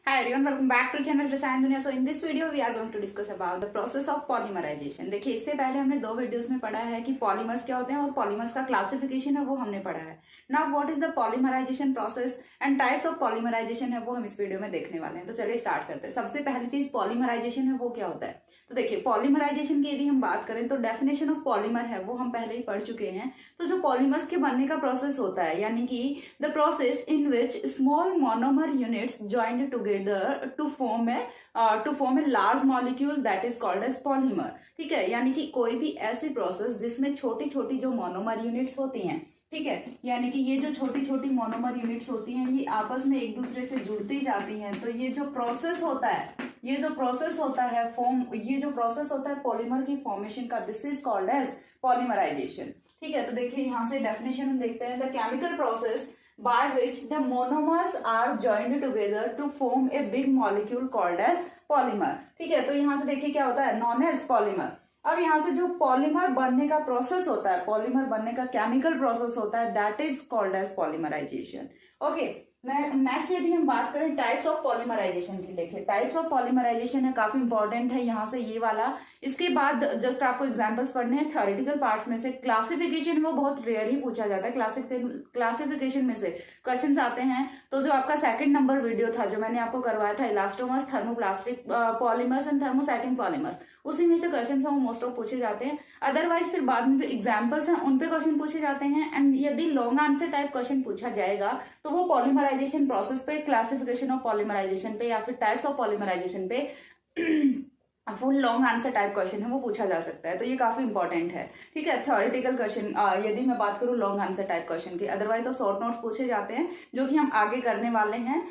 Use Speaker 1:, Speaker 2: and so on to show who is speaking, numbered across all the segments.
Speaker 1: Hi everyone, welcome back to channel Rasayan Dunia. So in this video we are going to discuss about the process of polymerization. देखिए इससे पहले हमने दो videos में पढ़ा है कि पॉलीमर्स क्या होते हैं और पॉलीमर्स का क्लासिफिकेशन है वो हमने पढ़ा है. Now what is the polymerization process and types of polymerization है वो हम इस वीडियो में देखने वाले हैं. तो चलिए स्टार्ट करते हैं. सबसे पहली चीज पॉलीमराइजेशन है वो क्या होता है. तो देखिए पॉलीमराइजेशन की यदि हम बात करें तो डेफिनेशन ऑफ पॉलीमर है वो हम पहले ही पढ़ चुके हैं. तो जो पॉलीमर्स के बनने का प्रोसेस होता है यानी कि the process in which small monomer units joined together to form a large molecule that is called as polymer. ठीक है, यानी कि कोई भी ऐसी प्रोसेस जिसमें छोटी छोटी जो मोनोमर यूनिट्स होती हैं, ठीक है, यानी कि ये जो छोटी छोटी मोनोमर यूनिट्स होती हैं ये आपस में एक दूसरे से जुड़ती जाती हैं. तो ये जो प्रोसेस होता है ये जो प्रोसेस होता है पॉलीमर की फॉर्मेशन का, this is called as polymerization. ठीक है, तो देखिए यहाँ से डेफिनेशन हम देखते हैं. The chemical process by which the monomers are joined together to form a big molecule called as polymer. ठीक है, तो यहाँ से देखिए क्या होता है, नॉन एज पॉलीमर. अब यहाँ से जो पॉलीमर बनने का प्रोसेस होता है, पॉलीमर बनने का केमिकल प्रोसेस होता है, that is called as polymerization. Okay, next यदि हम बात करें टाइप्स ऑफ पॉलीमराइजेशन की, देखिए टाइप्स ऑफ पॉलीमराइजेशन है काफी इंपॉर्टेंट है यहाँ से ये वाला. इसके बाद जस्ट आपको एग्जांपल्स पढ़ने हैं थ्योरेटिकल पार्ट्स में से. क्लासिफिकेशन वो बहुत रेयर ही पूछा जाता है. क्लासिफिकेशन में से क्वेश्चंस आते हैं. तो जो आपका सेकंड नंबर वीडियो था जो मैंने आपको करवाया था elastomers, thermoplastic polymers and thermosetting polymers, उसी में से क्वेश्चन है वो मोस्ट ऑफ पूछे जाते हैं. अदरवाइज फिर बाद में जो एग्जाम्पल्स हैं उन पे क्वेश्चन पूछे जाते हैं. एंड यदि लॉन्ग आंसर टाइप क्वेश्चन पूछा जाएगा तो वो पॉलीमराइजेशन प्रोसेस पे, क्लासिफिकेशन ऑफ पॉलीमराइजेशन पे या फिर टाइप्स ऑफ पॉलीमराइजेशन पे full long answer type question है वो पूछा जा सकता है. तो ये काफी इंपॉर्टेंट है. ठीक है, थ्योरेटिकल क्वेश्चन यदि मैं बात करूं लॉन्ग आंसर टाइप क्वेश्चन की, अदरवाइज तो शॉर्ट नोट्स पूछे जाते हैं जो कि हम आगे करने वाले हैं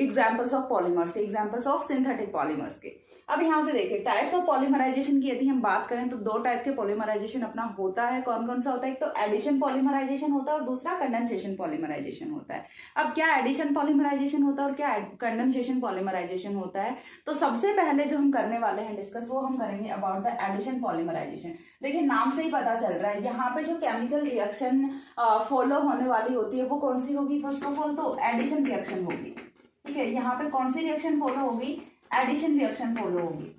Speaker 1: एग्जाम्पल्स ऑफ पॉलीमर्स के, एग्जाम्पल्स ऑफ सिंथेटिक पॉलीमर्स के. अब यहाँ से देखिए टाइप्स ऑफ पॉलीमराइजेशन की यदि हम बात करें तो दो टाइप के पॉलीमराइजेशन अपना होता है. कौन कौन सा होता है, एक तो एडिशन पॉलीमराइजेशन होता है और दूसरा कंडेंसेशन पॉलीमराइजेशन होता है. अब क्या एडिशन पॉलीमराइजेशन होता है और क्या कंडेंसेशन पॉलीमराइजेशन होता है, तो सबसे पहले जो हम करने वाले हैं डिस्कस वो हम करेंगे अबाउट द एडिशन पॉलीमराइजेशन. देखिए नाम से ही पता चल रहा है यहाँ पे जो केमिकल रिएक्शन फॉलो होने वाली होती है वो कौन सी होगी. फर्स्ट ऑफ ऑल तो एडिशन रिएक्शन होगी. ठीक है, यहाँ पे कौन सी रिएक्शन फॉलो होगी, एडिशन रिएक्शन फॉलो होगी.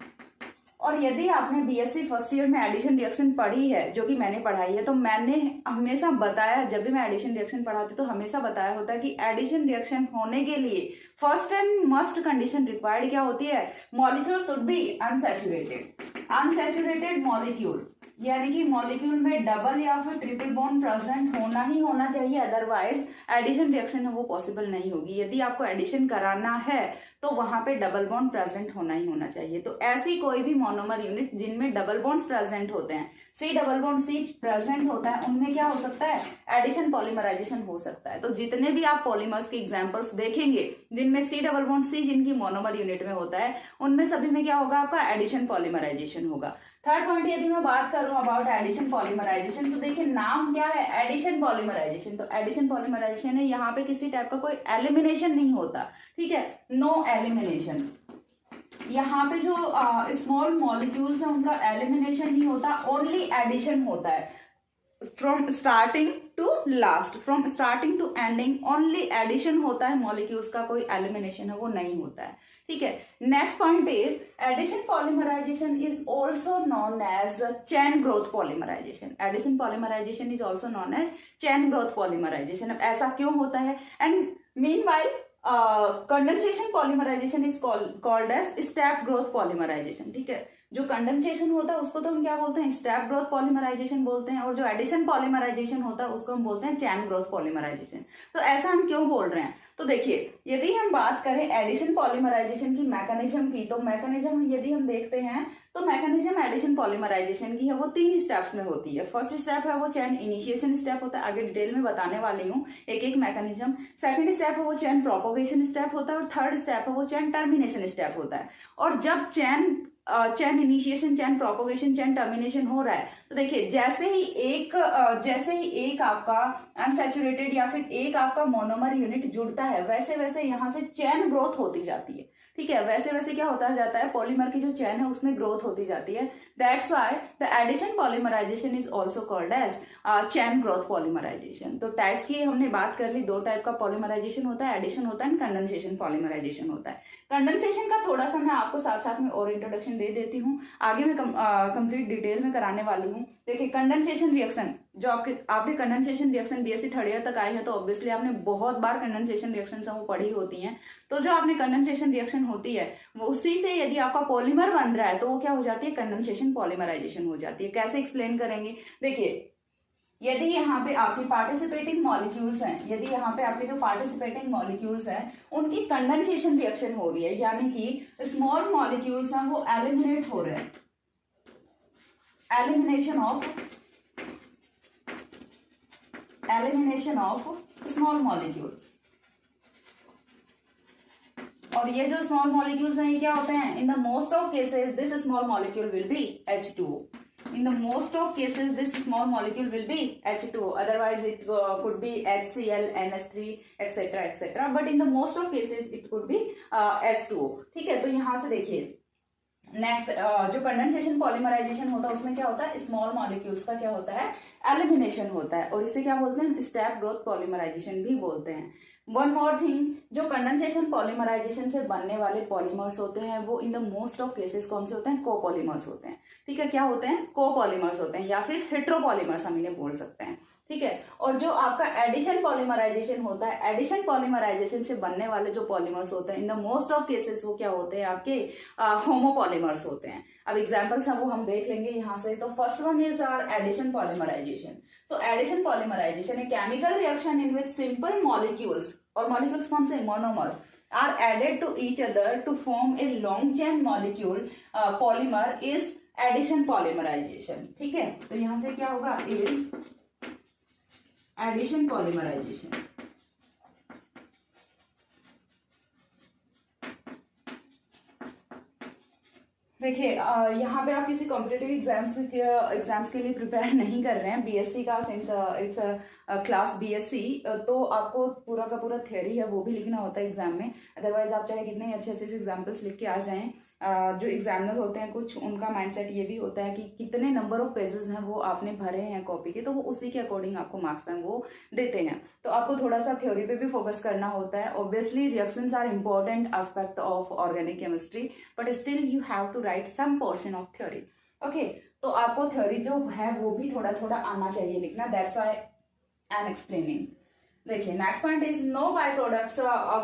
Speaker 1: और यदि आपने बीएससी फर्स्ट ईयर में एडिशन रिएक्शन पढ़ी है जो कि मैंने पढ़ाई है, तो मैंने हमेशा बताया, जब भी मैं एडिशन रिएक्शन पढ़ाती तो हमेशा बताया होता है कि एडिशन रिएक्शन होने के लिए first and must condition required क्या होती है, molecule should be unsaturated molecule, यानी कि मॉलिक्यूल में डबल या फिर ट्रिपल बॉन्ड प्रेजेंट होना ही होना चाहिए. अदरवाइज एडिशन रिएक्शन है वो पॉसिबल नहीं होगी. यदि आपको एडिशन कराना है तो वहां पे डबल बॉन्ड प्रेजेंट होना ही होना चाहिए. तो ऐसी कोई भी मोनोमर यूनिट जिनमें डबल बॉन्ड्स प्रेजेंट होते हैं, C double bond C present होता है, उनमें क्या हो सकता है, एडिशन पॉलीमराइजेशन हो सकता है. तो जितने भी आप पॉलीमर्स के एग्जांपल्स देखेंगे जिनमें सी डबल बॉन्ड सी जिनकी मोनोमर यूनिट में होता है, उनमें सभी में क्या होगा, आपका एडिशन पॉलीमराइजेशन होगा. थर्ड पॉइंट यदि मैं बात कर रहा हूं अबाउट एडिशन पॉलीमराइजेशन, तो देखिए नाम क्या है, एडिशन पॉलीमराइजेशन. तो एडिशन पॉलीमराइजेशन है, यहाँ पे किसी टाइप का कोई एलिमिनेशन नहीं होता. ठीक है, नो एलिमिनेशन. यहाँ पे जो स्मॉल मॉलिक्यूल्स है उनका एलिमिनेशन नहीं होता, ओनली एडिशन होता है. From starting to last, from starting to ending only addition होता है मॉलिक्यूल्स का, कोई एलिमिनेशन है वो नहीं होता है. ठीक है, next point is addition polymerization is also known as chain growth polymerization. Addition polymerization is also known as chain growth polymerization. अब ऐसा क्यों होता है, and meanwhile condensation polymerization is called as step growth polymerization. ठीक है, जो condensation होता है उसको तो हम क्या बोलते हैं, स्टेप ग्रोथ पॉलीमराइजेशन बोलते हैं, और जो एडिशन पॉलीमराइजेशन होता है उसको हम बोलते हैं चैन ग्रोथ पॉलीमराइजेशन. तो ऐसा हम क्यों बोल रहे हैं, तो देखिए यदि हम बात करें एडिशन पॉलीमराइजेशन की मैकेनिज्म की, तो मैकेनिज्म यदि हम देखते हैं तो मैकेनिज्म एडिशन पॉलीमराइजेशन की है वो 3 स्टेप्स में होती है. फर्स्ट स्टेप है वो चैन इनिशिएशन स्टेप होता है, आगे डिटेल में बताने वाली हूँ एक एक मैकेनिज्म. सेकंड स्टेप है वो चैन प्रोपोगेशन स्टेप होता है, और थर्ड स्टेप है वो चैन टर्मिनेशन स्टेप होता है. और जब चैन इनिशिएशन, चैन प्रोपोगेशन, चैन टर्मिनेशन हो रहा है, तो देखिए जैसे ही एक आपका अनसैचुरेटेड या फिर एक आपका मोनोमर यूनिट जुड़ता है, वैसे वैसे यहाँ से चैन ग्रोथ होती जाती है. ठीक है, वैसे वैसे क्या होता जाता है, पॉलीमर की जो चेन है उसमें ग्रोथ होती जाती है। That's why the addition polymerization is also called as chain growth polymerization. तो टाइप्स की हमने बात कर ली, दो टाइप का पॉलीमराइजेशन होता है, एडिशन होता है एंड कंडेंसेशन पॉलीमराइजेशन होता है। कंडेंसेशन का थोड़ा सा मैं आपको साथ साथ में और इंट्रोडक्शन दे देती हूँ, आगे मैं कंप्लीट डिटेल में कराने वाली हूँ। देखिए कंडेंसेशन रिएक्शन, जो आपने condensation reaction BSc third year तक आए हैं तो ऑब्वियसली आपने बहुत बार कंडेंसेशन रिएक्शन वो पढ़ी होती हैं। तो जो आपने कंडेंसेशन रिएक्शन होती है वो उसी से यदि आपका पॉलीमर बन रहा है तो वो क्या हो जाती है, कंडेंसेशन पॉलीमराइजेशन हो जाती है। कैसे एक्सप्लेन करेंगे, देखिए यदि यहाँ पे आपकी पार्टिसिपेटिंग मॉलिक्यूल्स हैं, यदि यहाँ पे आपके जो पार्टिसिपेटिंग मॉलिक्यूल्स हैं उनकी कंडेंसेशन रिएक्शन हो रही है, यानी कि स्मॉल मॉलिक्यूल्स हैं वो एलिमिनेट हो रहे हैं, एलिमिनेशन ऑफ स्मॉल मॉलिक्यूल्स। और ये जो स्मॉल मॉलिक्यूल्स हैं ये क्या होते हैं, in the most of cases this small molecule will be H2O. In the most of cases this small molecule will be H2O, otherwise it could be HCl, NH3 etc. but in the most of cases it could be H2O. ठीक है, तो यहाँ से देखिए next जो condensation polymerisation होता है उसमें क्या होता है, स्मॉल मॉलिक्यूल्स का क्या होता है, एलिमिनेशन होता है, और इसे क्या बोलते हैं, स्टेप ग्रोथ पॉलीमराइजेशन भी बोलते हैं। वन मोर थिंग, जो कंडेंसेशन पॉलीमराइजेशन से बनने वाले पॉलीमर्स होते हैं वो in the most of cases कौन से होते हैं, कोपॉलीमर्स होते हैं। ठीक है, क्या होते हैं, कोपॉलीमर्स होते हैं या फिर हेट्रोपॉलीमर्स हम इन्हें बोल सकते हैं। ठीक है, और जो आपका एडिशन पॉलीमराइजेशन होता है, एडिशन पॉलीमराइजेशन से बनने वाले जो पॉलीमर्स होते हैं in the most of cases वो क्या होते हैं, आपके होमोपॉलीमर्स होते हैं। अब एग्जांपल्स हैं वो हम देख लेंगे यहाँ से। तो first one is our addition polymerization. So addition polymerization a chemical reaction in which simple molecules, और मॉलिक्यूल्स कौन से, monomers, are added to each other to form a long chain molecule polymer is addition polymerization। ठीक है, तो यहां से क्या होगा, is addition polymerization। देखिए यहाँ पे आप किसी कॉम्पिटेटिव एग्जाम्स के लिए प्रिपेयर नहीं कर रहे हैं, बीएससी का सिंस इट्स क्लास बीएससी, तो आपको पूरा का पूरा थ्योरी है वो भी लिखना होता है एग्जाम में। अदरवाइज आप चाहे कितने अच्छे अच्छे से एग्जाम्पल्स लिख के आ जाएं, जो एग्जामिनर होते हैं कुछ उनका माइंडसेट ये भी होता है कि कितने नंबर ऑफ पेजेस हैं वो आपने भरे हैं कॉपी के, तो वो उसी के अकॉर्डिंग आपको मार्क्स हैं वो देते हैं। तो आपको थोड़ा सा थ्योरी पे भी फोकस करना होता है। Obviously reactions are important aspect of organic chemistry, but still you have to write some portion of theory. Okay, तो आपको थ्योरी जो है वो भी थोड़ा थोड़ा आना चाहिए लिखना, that's why I am explaining. देखिए next point is no by products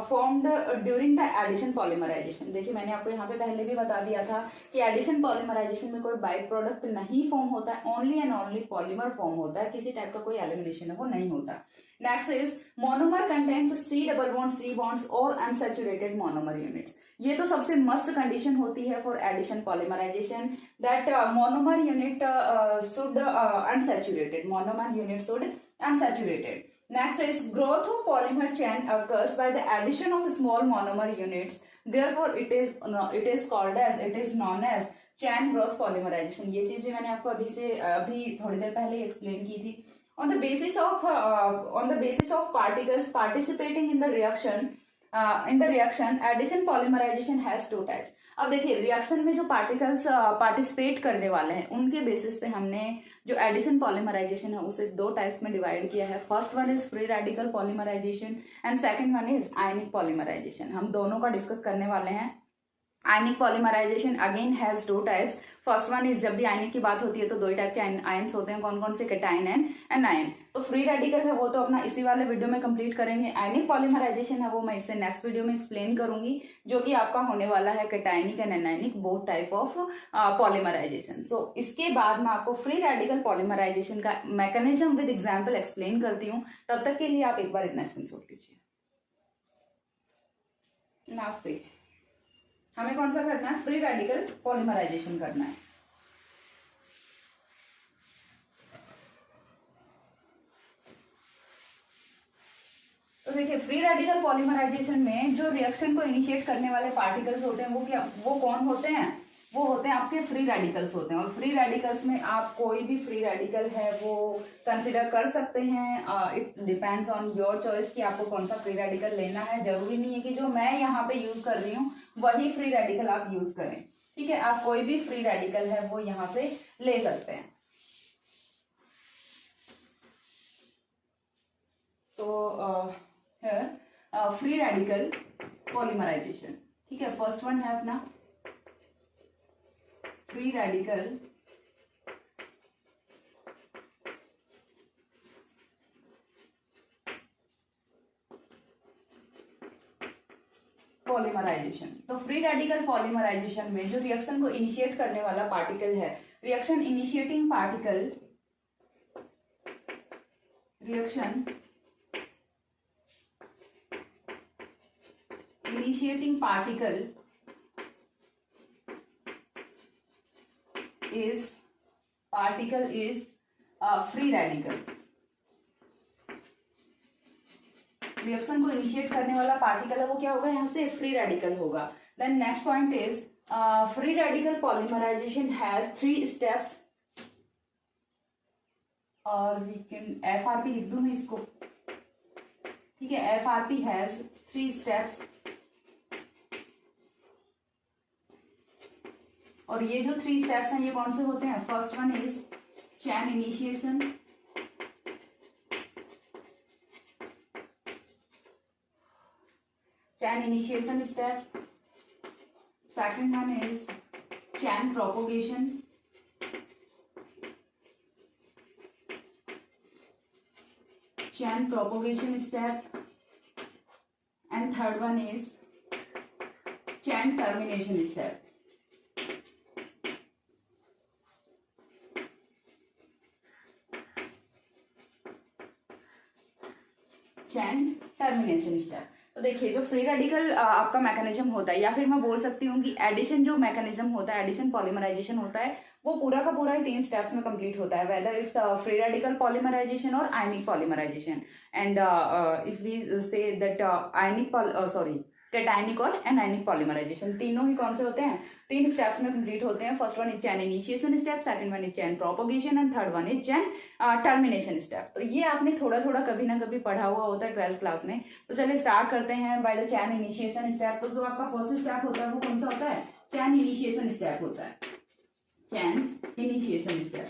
Speaker 1: formed during the addition polymerisation. देखिए मैंने आपको यहाँ पे पहले भी बता दिया था कि एडिशन पॉलीमराइजेशन में कोई बाय प्रोडक्ट नहीं फॉर्म होता है, only and only polymer form होता है, किसी टाइप का कोई एलिमिनेशन है वो नहीं होता। Next is monomer contains C double bond C bonds और अनसैचुरेटेड मोनोमर यूनिट्स। ये तो सबसे मस्ट कंडीशन होती है for addition polymerization, that monomer unit should unsaturated, monomer unit should unsaturated. Next is growth of polymer chain occurs by the addition of small monomer units. Therefore, it is called as, it is known as chain growth polymerization. ये चीज भी मैंने आपको अभी थोड़ी देर पहले explain की थी। On the basis of particles participating in the reaction, addition polymerization has two types. अब देखिए रिएक्शन में जो पार्टिकल्स पार्टिसिपेट करने वाले हैं उनके बेसिस पे हमने जो एडिशन पॉलीमराइजेशन है उसे दो टाइप्स में डिवाइड किया है। First one is free radical polymerisation and second one is ionic polymerisation. हम दोनों का डिस्कस करने वाले हैं। Ionic polymerisation again has two types. First one is, जब भी आयनिक की बात होती है तो दो ही टाइप के आयन्स होते हैं, कौन कौन से, कैटायन एंड एनायन। तो फ्री रेडिकल है वो तो अपना इसी वाले वीडियो में कंप्लीट करेंगे। आयनिक पॉलीमराइजेशन है वो मैं इससे नेक्स्ट वीडियो में एक्सप्लेन करूंगी, जो कि आपका होने वाला है cationic and anionic both type of polymerisation. So इसके बाद मैं आपको फ्री रेडिकल पॉलीमराइजेशन का मैकेनिज्म विद एग्जाम्पल एक्सप्लेन करती हूँ। तब तक के लिए आप एक बार इतना स्क्रीनशॉट लीजिए। नास्ते हमें कौन सा करना है, फ्री रेडिकल पॉलीमराइजेशन करना है। तो देखिए फ्री रेडिकल पॉलीमराइजेशन में जो रिएक्शन को इनिशिएट करने वाले पार्टिकल्स होते हैं वो कौन होते हैं, वो होते हैं आपके फ्री रेडिकल्स होते हैं। और फ्री रेडिकल्स में आप कोई भी फ्री रेडिकल है वो कंसिडर कर सकते हैं। It depends on your choice कि आपको कौन सा फ्री रेडिकल लेना है। जरूरी नहीं है कि जो मैं यहाँ पे यूज कर रही हूँ वही फ्री रेडिकल आप यूज करें, ठीक है। आप कोई भी फ्री रेडिकल है वो यहाँ से ले सकते हैं। सो फ्री रेडिकल पॉलीमराइजेशन, ठीक है। फर्स्ट वन है अपना फ्री रेडिकल पॉलीमराइजेशन। तो फ्री रेडिकल पॉलीमराइजेशन में जो रिएक्शन को इनिशिएट करने वाला पार्टिकल है, reaction initiating particle, reaction initiating particle is free radical। Reaction को इनिशिएट करने वाला पार्टिकल है वो क्या होगा, यहाँ से फ्री रेडिकल होगा। Then next point is free radical polymerization has 3 steps, और वी कैन FRP लिख दूं मैं इसको, ठीक है। FRP हैज 3 स्टेप्स, और ये जो 3 स्टेप्स हैं ये कौन से होते हैं। First one is chain initiation, chain initiation step. Second one is chain propagation, chain propagation step. And third one is chain termination step. Chain termination step. तो देखिए जो फ्री रेडिकल आपका मैकेनिज्म होता है, या फिर मैं बोल सकती हूँ कि एडिशन जो मैकेनिज्म होता है, एडिशन पॉलीमराइजेशन होता है, वो पूरा का पूरा ही 3 स्टेप्स में कंप्लीट होता है, whether it's free radical polymerisation और ionic polymerisation. And if we say that ionic cationic और एनायनिक पॉलीमराइजेशन, तीनों ही कौन से होते हैं, 3 स्टेप्स में कंप्लीट होते हैं। First one is chain initiation step, second one is chain propagation, and third one is chain termination step. तो ये आपने थोड़ा थोड़ा कभी ना कभी पढ़ा हुआ होता है 12th क्लास में। तो चलिए स्टार्ट करते हैं by the chain initiation step. तो जो आपका फर्स्ट स्टेप होता है वो कौन सा होता है, चैन इनिशिएशन स्टेप होता है, चैन इनिशिएशन स्टेप,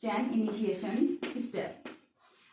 Speaker 1: चैन इनिशिएशन स्टेप।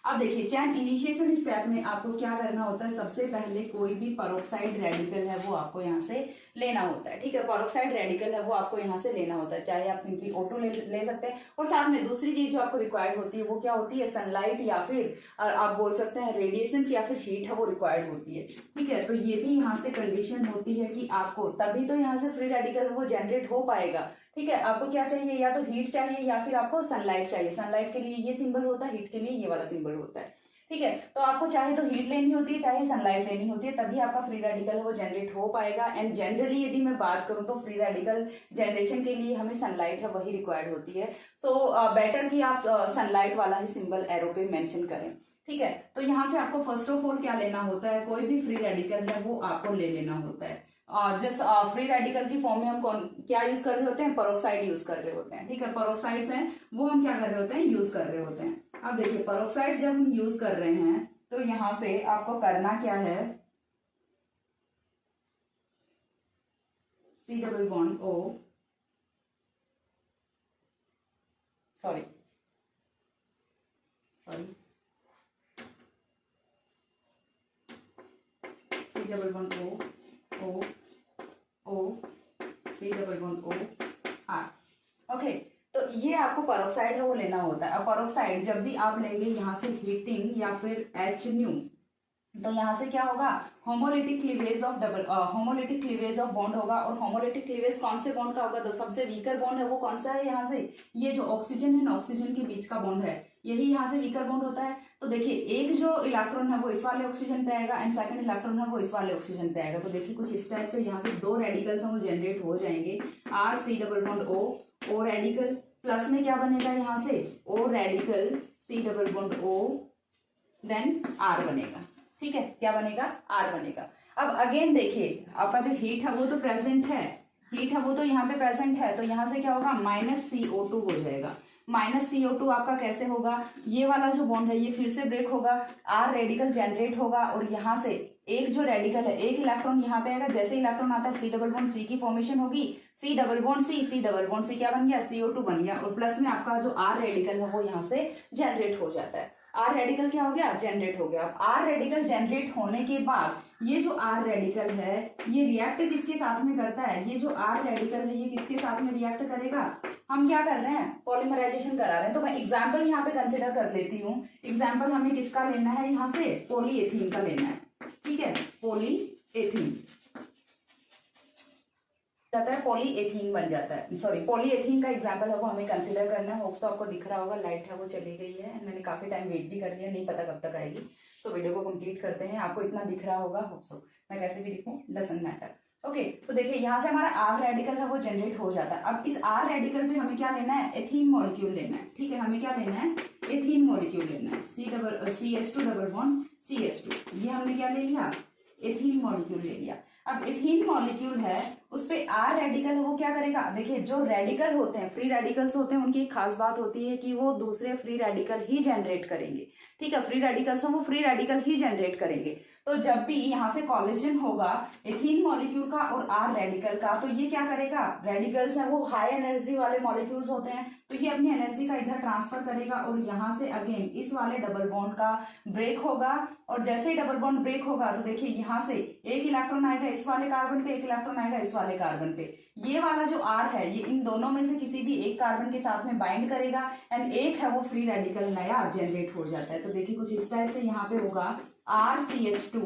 Speaker 1: अब देखिए चैन इनिशिएशन स्टेप में आपको क्या करना होता है, सबसे पहले कोई भी पेरोक्साइड रेडिकल है वो आपको यहाँ से लेना होता है, ठीक है। पेरोक्साइड रेडिकल है वो आपको यहाँ से लेना होता है, चाहे आप सिंपली O2 ले सकते हैं। और साथ में दूसरी चीज जो आपको रिक्वायर्ड होती है वो क्या होती है, सनलाइट या फिर आप बोल सकते हैं रेडिएशन या फिर हीट है वो रिक्वायर्ड होती है, ठीक है। तो ये भी यहाँ से कंडीशन होती है कि आपको, तभी तो यहाँ से फ्री रेडिकल वो जनरेट हो पाएगा, ठीक है। आपको क्या चाहिए, या तो हीट चाहिए या फिर आपको सनलाइट चाहिए। सनलाइट के लिए ये सिंबल होता है, हीट के लिए ये वाला सिंबल होता है, ठीक है। तो आपको चाहे तो हीट लेनी होती है, चाहे सनलाइट लेनी होती है, तभी आपका फ्री रेडिकल वो जनरेट हो पाएगा। एंड जनरली यदि मैं बात करूं तो फ्री रेडिकल जनरेशन के लिए हमें सनलाइट है वही रिक्वायर्ड होती है। सो बेटर कि आप सनलाइट वाला ही सिंबल एरो पे मेंशन करें, ठीक है। तो यहाँ से आपको फर्स्ट ऑफ ऑल क्या लेना होता है, कोई भी फ्री रेडिकल है वो आपको ले लेना होता है। और जस्ट फ्री रेडिकल की फॉर्म में हम क्या यूज कर रहे होते हैं, पेरोक्साइड यूज कर रहे होते हैं, ठीक है। पेरोक्साइड्स हैं वो हम क्या कर रहे होते हैं, यूज कर रहे होते हैं। अब देखिए पेरोक्साइड्स जब हम यूज कर रहे हैं तो यहां से आपको करना क्या है, C double bond O, sorry C double bond O C double bond O R, okay. तो ये आपको पेरोक्साइड है वो लेना होता है। अब पेरोक्साइड जब भी आप लेंगे यहाँ से हीटिंग या फिर H न्यू, तो यहाँ से क्या होगा, होमोलिटिक क्लीवेज ऑफ बॉन्ड होगा। और होमोलिटिक क्लीवेज कौन से बॉन्ड का होगा, तो सबसे वीकर बॉन्ड है वो कौन सा है, यहाँ से ये जो ऑक्सीजन है ना, ऑक्सीजन के बीच का बॉन्ड है, यही यहाँ से वीकर बॉन्ड होता है। तो देखिए एक जो इलेक्ट्रॉन है वो इस वाले ऑक्सीजन पे आएगा एंड सेकंड इलेक्ट्रॉन है वो इस वाले ऑक्सीजन पे आएगा। तो देखिए कुछ इस टाइप से यहाँ से 2 रेडिकल्स हैं वो जनरेट हो जाएंगे, R C double bond O radical, plus में क्या बनेगा यहाँ से O radical C double bond O, then R बनेगा, ठीक है। क्या बनेगा, R बनेगा। अब अगेन देखिए आपका जो हीट है वो तो प्रेजेंट है, हीट है वो तो यहाँ पे प्रेजेंट है, तो यहाँ से क्या होगा -CO2 हो जाएगा। -CO2 आपका कैसे होगा, ये वाला जो बॉन्ड है ये फिर से ब्रेक होगा, R रेडिकल जनरेट होगा और यहाँ से एक जो रेडिकल है, एक इलेक्ट्रॉन यहाँ पे आएगा, जैसे इलेक्ट्रॉन आता है C डबल बॉन्ड C की फॉर्मेशन होगी, C double bond C double bond C क्या बन गया, CO2 बन गया, और प्लस में आपका जो R रेडिकल है वो यहाँ से जनरेट हो जाता है। R रेडिकल क्या हो गया, जनरेट हो गया। अब R रेडिकल जनरेट होने के बाद ये जो R रेडिकल है ये रिएक्ट किसके साथ में करता है, ये जो R रेडिकल है ये किसके साथ में रिएक्ट करेगा, हम क्या कर रहे हैं, पॉलीमराइजेशन करा रहे हैं। तो मैं एग्जाम्पल यहाँ पे कंसिडर कर लेती हूँ। एग्जाम्पल हमें किसका लेना है, यहाँ से पॉलीएथीन का लेना है, ठीक है, पॉलीएथीन जाता है, पॉलीएथीन बन जाता है, सॉरी पॉलीएथीन का एग्जांपल है वो हमें कंसीडर करना है। होप्स तो आपको दिख रहा होगा, लाइट है वो चली गई है, मैंने काफी टाइम वेट भी कर लिया, नहीं पता कब तक आएगी। सो वीडियो को कंप्लीट करते हैं, आपको इतना दिख रहा होगा, होप्स हो, मैं कैसे भी दिखूं डजंट मैटर। ओके, तो देखिए यहाँ से हमारा R रेडिकल है वो जनरेट हो जाता है। अब इस R रेडिकल पे हमें क्या लेना है, एथीन मॉलिक्यूल लेना है, ठीक है, हमें क्या लेना है, एथीन मॉलिक्यूल लेना है, CH2 डबल बॉन्ड CH2, ये हमने क्या ले लिया, एथीन मॉलिक्यूल ले लिया। अब एथीन मॉलिक्यूल है उस पे R रेडिकल है वो क्या करेगा, देखिए जो रेडिकल होते हैं, फ्री रेडिकल्स होते हैं, उनकी एक खास बात होती है कि वो दूसरे फ्री रेडिकल ही जनरेट करेंगे, ठीक है, फ्री रेडिकल्स हैं वो फ्री रेडिकल ही जनरेट करेंगे। तो जब भी यहाँ से कॉलिजन होगा एथीन मॉलिक्यूल का और R रेडिकल का, तो ये क्या करेगा, रेडिकल्स हैं वो हाई एनर्जी वाले मॉलिक्यूल्स होते हैं, तो ये अपनी एनर्जी का इधर ट्रांसफर करेगा और यहाँ से अगेन इस वाले डबल बॉन्ड का ब्रेक होगा, और जैसे ही डबल बॉन्ड ब्रेक होगा तो देखिए यहाँ से एक इलेक्ट्रॉन आएगा इस वाले कार्बन पे, एक इलेक्ट्रॉन आएगा इस वाले कार्बन पे, ये वाला जो R है ये इन दोनों में से किसी भी एक कार्बन के साथ में बाइंड करेगा एंड एक है वो फ्री रेडिकल नया जनरेट हो जाता है। तो देखिए कुछ इस टाइप से यहाँ पे होगा RCH2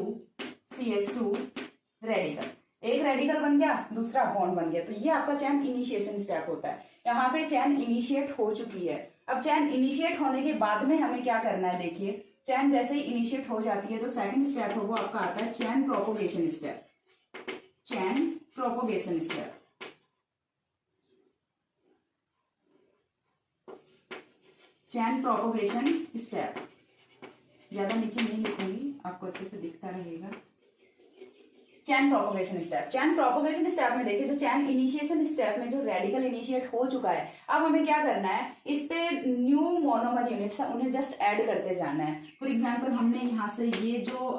Speaker 1: रेडिकल, एक रेडिकल बन गया, दूसरा बॉन्ड बन गया, तो ये आपका चैन इनिशिएशन स्टेप होता है। यहाँ पे चैन इनिशिएट हो चुकी है। अब चैन इनिशिएट होने के बाद में हमें क्या करना है, देखिए चैन जैसे ही इनिशिएट हो जाती है तो सेकंड स्टेप है वो आपका आता है चैन प्रोपोगेशन स्टेप, चैन प्रोपोगेशन स्टेप। चैन प्रोपोगेशन स्टेप, ज्यादा नीचे नहीं लिखूंगी, आपको अच्छे से दिखता रहेगा। चैन प्रोपोगेशन स्टेप, चैन प्रोपोगेशन स्टेप में देखिए जो चैन इनिशिएशन स्टेप में जो रेडिकल इनिशिएट हो चुका है, अब हमें क्या करना है, इस पे न्यू मोनोमर यूनिट्स है उन्हें जस्ट ऐड करते जाना है। फॉर एग्जांपल हमने यहाँ से ये जो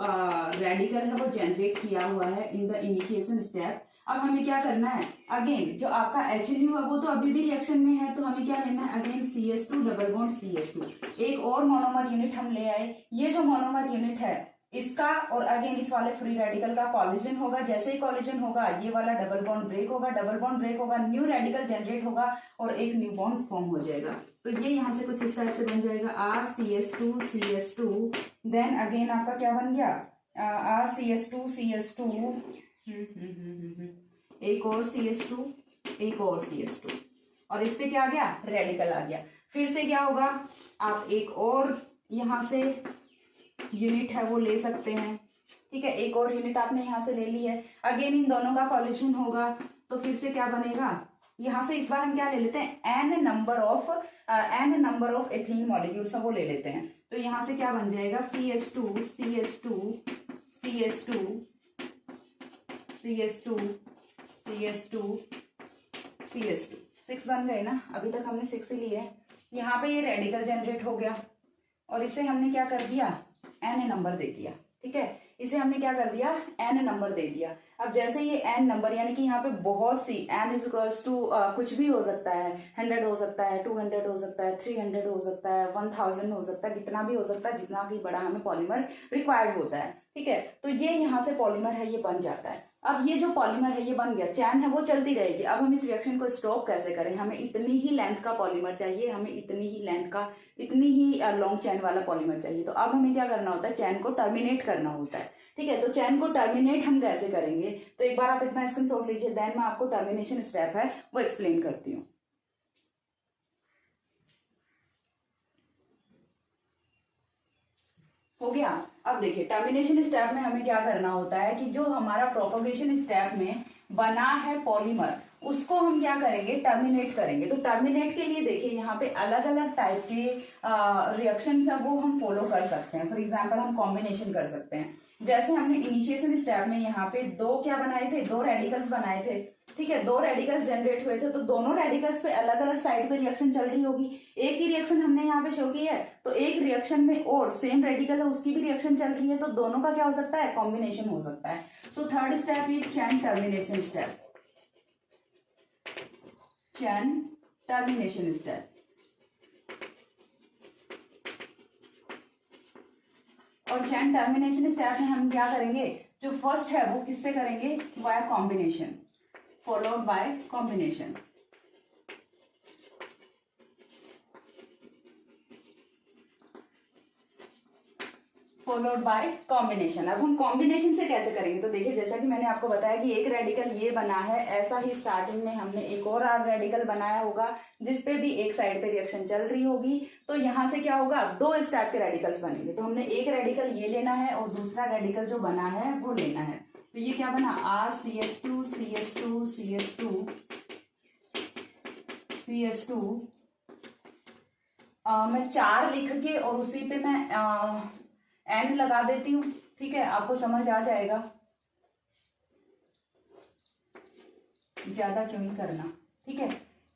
Speaker 1: रेडिकल है वो जनरेट किया हुआ है इन द इनिशिएशन स्टेप। अब हमें क्या करना है, अगेन जो आपका HNU है वो तो अभी भी रिएक्शन में है, तो हमें क्या लेना है, again CH2 double bond CH2, एक और मोनोमर यूनिट हम ले आए। ये जो मोनोमर यूनिट है इसका और अगेन इस वाले फ्री रेडिकल का कॉलिजन होगा, जैसे ही कॉलिजन होगा ये वाला डबल बॉन्ड ब्रेक होगा, डबल बॉन्ड ब्रेक होगा, न्यू रेडिकल जनरेट होगा और एक न्यू बॉन्ड फॉर्म हो जाएगा। तो ये यहाँ से कुछ इस टाइप से बन जाएगा RCH2 देन अगेन आपका क्या बन गया, RCH2 एक और CH2, एक और CH2, और इस पे क्या आ गया, रेडिकल आ गया। फिर से क्या होगा, आप एक और यहाँ से यूनिट है वो ले सकते हैं, ठीक है, एक और यूनिट आपने यहाँ से ले ली है, अगेन इन दोनों का कॉलिजन होगा, तो फिर से क्या बनेगा, यहाँ से इस बार हम क्या ले लेते हैं, n number of ethene molecules वो ले लेते हैं। तो यहाँ से क्या बन जाएगा, CH2 6 बन गए ना, अभी तक हमने 6 ही लिए हैं। यहाँ पे ये रेडिकल जनरेट हो गया और इसे हमने क्या कर दिया, n नंबर दे दिया, ठीक है, इसे हमने क्या कर दिया, n नंबर दे दिया। अब जैसे ये n नंबर यानी कि यहाँ पे बहुत सी n इज इक्वल्स टू कुछ भी हो सकता है, 100 हो सकता है, 200 हो सकता है, 300 हो सकता है, 1000 हो सकता है, कितना भी हो सकता है, जितना भी बड़ा हमें पॉलीमर रिक्वायर्ड होता है, ठीक है। तो ये यहाँ से पॉलीमर है ये बन जाता है। अब ये जो पॉलीमर है ये बन गया, चैन है वो चलती रहेगी। अब हम इस रिएक्शन को स्टॉप कैसे करें, हमें इतनी ही लेंथ का पॉलीमर चाहिए, हमें इतनी ही लेंथ का, इतनी ही लॉन्ग चैन वाला पॉलीमर चाहिए। तो अब हमें क्या करना होता है, चैन को टर्मिनेट करना होता है, ठीक है। तो चैन को टर्मिनेट हम कैसे करेंगे, तो एक बार आप इतना स्क्रीनशॉट लीजिए, देन मैं आपको टर्मिनेशन स्टेप है वो एक्सप्लेन करती हूँ। हो गया। अब देखिए टर्मिनेशन स्टेप में हमें क्या करना होता है कि जो हमारा प्रोपोगेशन स्टेप में बना है पॉलीमर, उसको हम क्या करेंगे, टर्मिनेट करेंगे। तो टर्मिनेट के लिए देखिए यहाँ पे अलग अलग टाइप के रिएक्शन है वो हम फॉलो कर सकते हैं। फॉर एग्जाम्पल हम कॉम्बिनेशन कर सकते हैं। जैसे हमने इनिशिएशन स्टेप में यहाँ पे दो क्या बनाए थे, दो रेडिकल्स बनाए थे, ठीक है, दो रेडिकल्स जनरेट हुए थे, तो दोनों रेडिकल्स पे अलग अलग साइड पे रिएक्शन चल रही होगी। एक ही रिएक्शन हमने यहाँ पे शो की है, तो एक रिएक्शन में और सेम रेडिकल है उसकी भी रिएक्शन चल रही है, तो दोनों का क्या हो सकता है, कॉम्बिनेशन हो सकता है। सो थर्ड स्टेप ये chain termination step, chain termination step. और चैन टर्मिनेशन स्टेप में हम क्या करेंगे, जो फर्स्ट है वो किससे करेंगे, bye combination, followed by combination। Followed by combination. अब हम कॉम्बिनेशन से कैसे करेंगे, तो देखिए जैसा कि मैंने आपको बताया कि एक रेडिकल ये बना है, ऐसा ही स्टार्टिंग में हमने एक और रेडिकल बनाया होगा जिसपे भी एक साइड पे रिएक्शन चल रही होगी। तो यहाँ से क्या होगा, दो इस टाइप के रेडिकल्स बनेंगे। तो हमने एक रेडिकल ये लेना है और दूसरा रेडिकल जो बना है वो लेना है। तो ये क्या बना, RCH2 CH2 CH2 CH2। मैं 4 लिख के और उसी पे मैं N लगा देती हूँ, ठीक है, आपको समझ आ जाएगा, ज्यादा क्यों ही करना, ठीक है।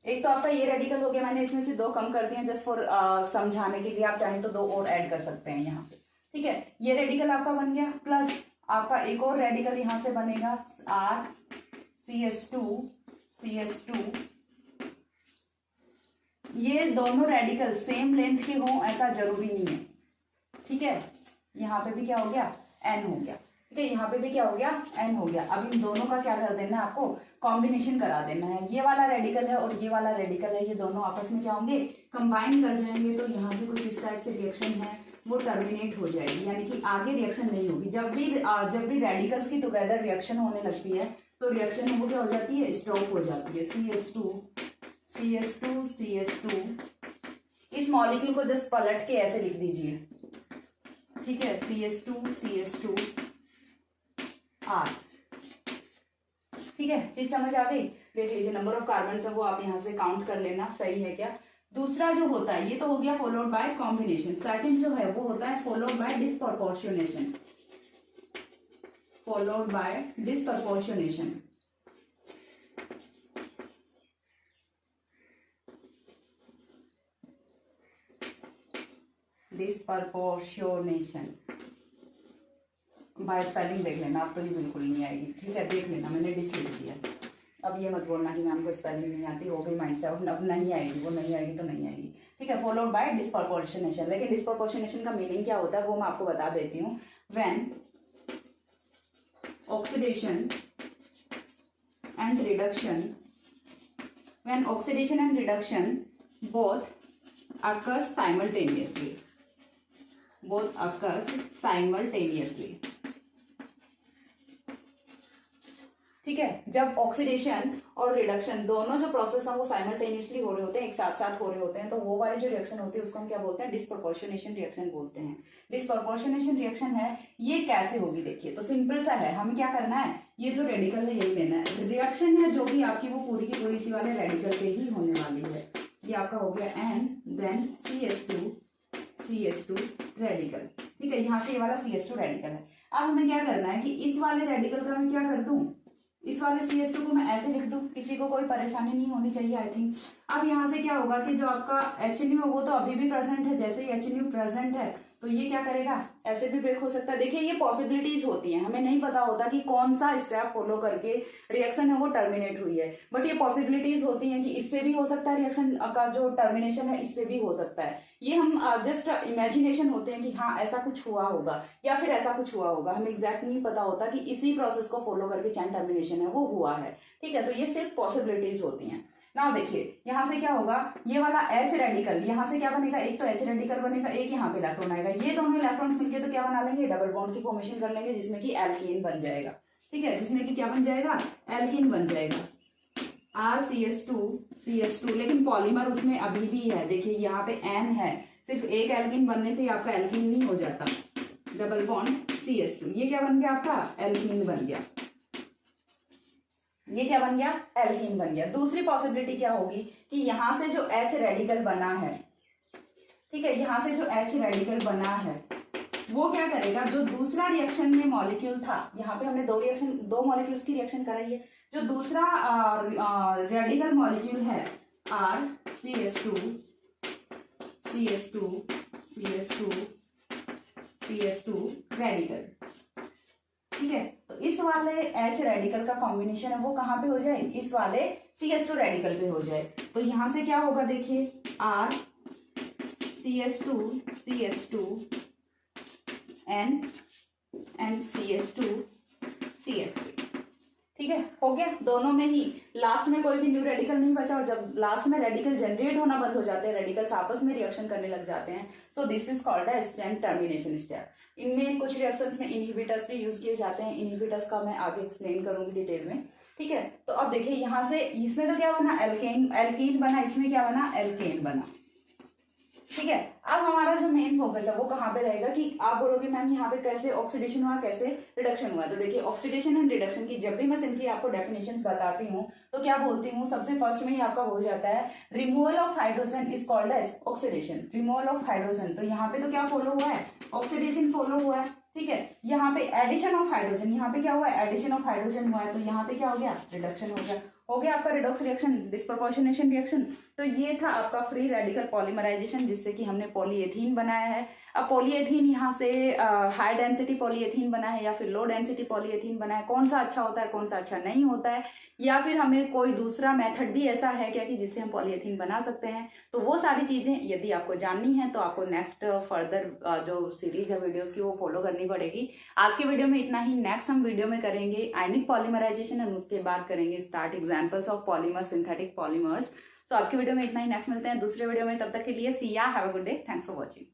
Speaker 1: एक तो आपका ये रेडिकल हो गया, मैंने इसमें से 2 कम कर दिए जस्ट फॉर समझाने के लिए, आप चाहें तो 2 और ऐड कर सकते हैं यहाँ पे, ठीक है। ये रेडिकल आपका बन गया, प्लस आपका एक और रेडिकल यहां से बनेगा RCH2 CH2। ये दोनों रेडिकल सेम लेंथ के हों ऐसा जरूरी नहीं है, ठीक है। यहाँ पे भी क्या हो गया, N हो गया, ठीक है, यहाँ पे भी क्या हो गया, N हो गया। अब इन दोनों का क्या कर देना है, आपको कॉम्बिनेशन करा देना है। ये वाला रेडिकल है और ये वाला रेडिकल है, ये दोनों आपस में क्या होंगे, कंबाइन कर जाएंगे। तो यहाँ से कुछ इस टाइप से रिएक्शन है वो टर्मिनेट हो जाएगी, यानी कि आगे रिएक्शन नहीं होगी। जब भी रेडिकल्स की टुगेदर रिएक्शन होने लगती है तो रिएक्शन वो क्या हो जाती है, स्टॉप हो जाती है। CH2 CH2 CH2। इस मॉलिक्यूल को जस्ट पलट के ऐसे लिख दीजिए, ठीक है, CH2 CH2 R, ठीक है, चीज समझ आ गई। देख लीजिए नंबर ऑफ कार्बन है वो आप यहाँ से काउंट कर लेना, सही है क्या। दूसरा जो होता है ये तो हो गया फॉलोड बाय कॉम्बिनेशन। सेकंड जो है वो होता है followed by disproportionation, followed by disproportionation. Disproportionation by spelling देख लेना, आप तो ये बिल्कुल नहीं आएगी, ठीक है, देख लेना, मैंने डिस लिख दिया। अब ये मत बोलना कि मैम को स्पेलिंग नहीं आती, वो भी माइंड से अब नहीं आएगी, वो नहीं आएगी तो नहीं आएगी, ठीक है। Followed by disproportionation. लेकिन डिस्प्रपोर्शनेशन का मीनिंग क्या होता है वो मैं आपको बता देती हूँ। When oxidation and reduction both occurs simultaneously, ठीक है। जब ऑक्सीडेशन और रिडक्शन दोनों जो प्रोसेस है वो साइमल्टेनियसली हो रहे होते हैं, एक साथ साथ हो रहे होते हैं, तो वो वाली जो रिएक्शन होती है उसको हम क्या बोलते हैं, डिस्प्रपोर्शनेशन रिएक्शन बोलते हैं। डिस्प्रपोर्शनेशन रिएक्शन है, ये कैसे होगी देखिए, तो सिंपल सा है, हमें क्या करना है, ये जो रेडिकल है यही लेना है। रिएक्शन है जो भी आपकी वो पूरी की पूरी इसी वाले रेडिकल पे ही होने वाली है। ये आपका हो गया N, देन CH2 रेडिकल, ठीक है, यहाँ से ये वाला CH2 रेडिकल है। अब हमें क्या करना है कि इस वाले रेडिकल का मैं क्या कर दूं, इस वाले CH2 को मैं ऐसे लिख दूं, किसी को कोई परेशानी नहीं होनी चाहिए आई थिंक। अब यहाँ से क्या होगा कि जो आपका HNU है वो तो अभी भी प्रेजेंट है, जैसे ही HNU प्रेजेंट है तो ये क्या करेगा, ऐसे भी ब्रेक हो सकता है। देखिए ये पॉसिबिलिटीज होती हैं, हमें नहीं पता होता कि कौन सा स्टेप फॉलो करके रिएक्शन है वो टर्मिनेट हुई है, बट ये पॉसिबिलिटीज होती हैं कि इससे भी हो सकता है, रिएक्शन का जो टर्मिनेशन है इससे भी हो सकता है। ये हम जस्ट इमेजिनेशन होते हैं कि हाँ ऐसा कुछ हुआ होगा या फिर ऐसा कुछ हुआ होगा, हमें एग्जैक्ट नहीं पता होता कि इसी प्रोसेस को फॉलो करके चैन टर्मिनेशन है वो हुआ है, ठीक है। तो ये सिर्फ पॉसिबिलिटीज होती हैं। ना देखिए यहाँ से क्या होगा, ये वाला H रेडिकल यहाँ से क्या बनेगा, एक तो H रेडिकल बनेगा, एक यहाँ पे इलेक्ट्रॉन आएगा, ये दोनों इलेक्ट्रॉन्स मिलके तो क्या बना लेंगे, डबल बॉन्ड की फॉर्मेशन कर लेंगे, जिसमें कि एल्कीन बन जाएगा, ठीक है, जिसमें कि क्या बन जाएगा, एल्कीन बन जाएगा, RCH2 लेकिन पॉलीमर उसमें अभी भी है। देखिए यहाँ पे N है, सिर्फ एक एल्कीन बनने से आपका एल्कीन नहीं हो जाता, डबल बॉन्ड CH2, ये क्या बन गया आपका, एल्कीन बन गया, ये क्या बन गया, एल्कीन बन गया। दूसरी पॉसिबिलिटी क्या होगी कि यहां से जो H रेडिकल बना है, ठीक है, यहां से जो H रेडिकल बना है वो क्या करेगा, जो दूसरा रिएक्शन में मॉलिक्यूल था, यहाँ पे हमने दो मॉलिक्यूल्स की रिएक्शन कराई है, जो दूसरा रेडिकल मॉलिक्यूल है RCH2 CH2 CH2 CH2 radical, ठीक है। तो इस वाले H रेडिकल का कॉम्बिनेशन है वो कहाँ पे हो जाए, इस वाले CH2 रेडिकल पे हो जाए। तो यहां से क्या होगा देखिए, R CH2 CH2 N CH2 CH3, ठीक है, हो गया। दोनों में ही लास्ट में कोई भी न्यू रेडिकल नहीं बचा, और जब लास्ट में रेडिकल जनरेट होना बंद हो जाते हैं, रेडिकल्स आपस में रिएक्शन करने लग जाते हैं, so this is called as strength termination step. इनमें कुछ रिएक्शंस में इनहिबिटर्स भी यूज किए जाते हैं, इनहिबिटर्स का मैं आगे एक्सप्लेन करूंगी डिटेल में, ठीक है। तो अब देखिए यहाँ से, इसमें तो क्या बना, एल्कीन बना, इसमें क्या बना, एल्केन बना, ठीक है। अब हमारा जो मेन फोकस है वो कहाँ पे रहेगा कि आप बोलोगे मैम यहाँ पे कैसे ऑक्सीडेशन हुआ, कैसे रिडक्शन हुआ। तो देखिए ऑक्सीडेशन एंड रिडक्शन की जब भी मैं सिंपली आपको डेफिनेशंस बताती हूँ तो क्या बोलती हूँ, सबसे फर्स्ट में ही आपका हो जाता है removal of hydrogen is called as oxidation, removal of hydrogen. तो यहाँ पे तो क्या फॉलो हुआ है, ऑक्सीडेशन फॉलो हुआ है, ठीक है। यहाँ पे एडिशन ऑफ हाइड्रोजन, यहाँ पे क्या हुआ है, एडिशन ऑफ हाइड्रोजन हुआ है, तो यहाँ पे क्या हो गया, रिडक्शन हो गया आपका रिडॉक्स रिएक्शन, डिस्प्रोपोर्शनेशन रिएक्शन। तो ये था आपका फ्री रेडिकल पॉलीमराइजेशन, जिससे कि हमने पॉलीएथीन बनाया है। अब पॉलीएथीन यहाँ से हाई डेंसिटी पॉलीएथीन बना है या फिर लो डेंसिटी पॉलीएथीन बना है, कौन सा अच्छा होता है, कौन सा अच्छा नहीं होता है, या फिर हमें कोई दूसरा मेथड भी ऐसा है क्या कि जिससे हम पॉलीएथीन बना सकते हैं। तो वो सारी चीजें यदि आपको जाननी है तो आपको नेक्स्ट फर्दर जो सीरीज है वीडियोस की वो फॉलो करनी पड़ेगी। आज के वीडियो में इतना ही, नेक्स्ट हम वीडियो में करेंगे आयनिक पॉलीमराइजेशन और उसके बाद करेंगे start examples of polymers, synthetic polymers. तो आज के वीडियो में इतना ही, नेक्स्ट मिलते हैं दूसरे वीडियो में, तब तक के लिए सी या, have a good day, thanks for watching.